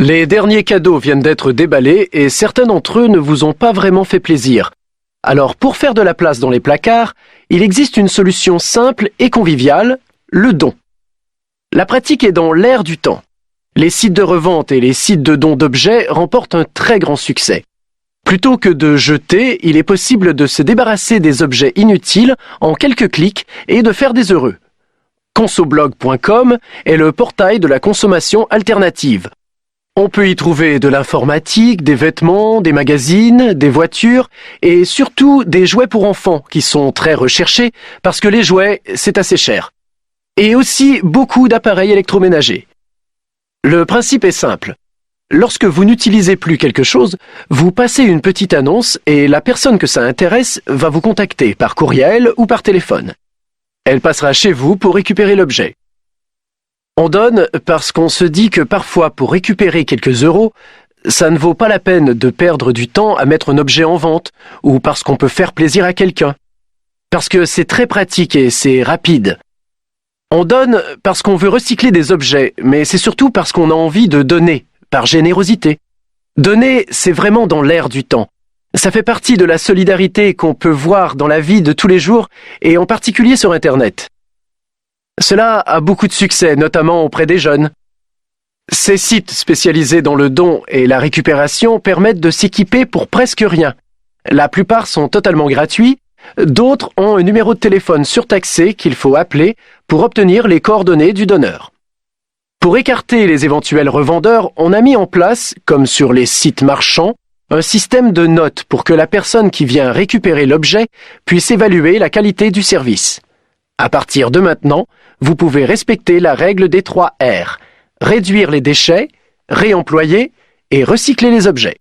Les derniers cadeaux viennent d'être déballés et certains d'entre eux ne vous ont pas vraiment fait plaisir. Alors pour faire de la place dans les placards, il existe une solution simple et conviviale, le don. La pratique est dans l'air du temps. Les sites de revente et les sites de dons d'objets remportent un très grand succès. Plutôt que de jeter, il est possible de se débarrasser des objets inutiles en quelques clics et de faire des heureux. Consoblog.com est le portail de la consommation alternative. On peut y trouver de l'informatique, des vêtements, des magazines, des voitures et surtout des jouets pour enfants qui sont très recherchés parce que les jouets, c'est assez cher. Et aussi beaucoup d'appareils électroménagers. Le principe est simple. Lorsque vous n'utilisez plus quelque chose, vous passez une petite annonce et la personne que ça intéresse va vous contacter par courriel ou par téléphone. Elle passera chez vous pour récupérer l'objet. On donne parce qu'on se dit que parfois pour récupérer quelques euros, ça ne vaut pas la peine de perdre du temps à mettre un objet en vente ou parce qu'on peut faire plaisir à quelqu'un. Parce que c'est très pratique et c'est rapide. On donne parce qu'on veut recycler des objets, mais c'est surtout parce qu'on a envie de donner, par générosité. Donner, c'est vraiment dans l'air du temps. Ça fait partie de la solidarité qu'on peut voir dans la vie de tous les jours et en particulier sur Internet. Cela a beaucoup de succès, notamment auprès des jeunes. Ces sites spécialisés dans le don et la récupération permettent de s'équiper pour presque rien. La plupart sont totalement gratuits, d'autres ont un numéro de téléphone surtaxé qu'il faut appeler pour obtenir les coordonnées du donneur. Pour écarter les éventuels revendeurs, on a mis en place, comme sur les sites marchands, un système de notes pour que la personne qui vient récupérer l'objet puisse évaluer la qualité du service. À partir de maintenant, vous pouvez respecter la règle des 3 R, réduire les déchets, réemployer et recycler les objets.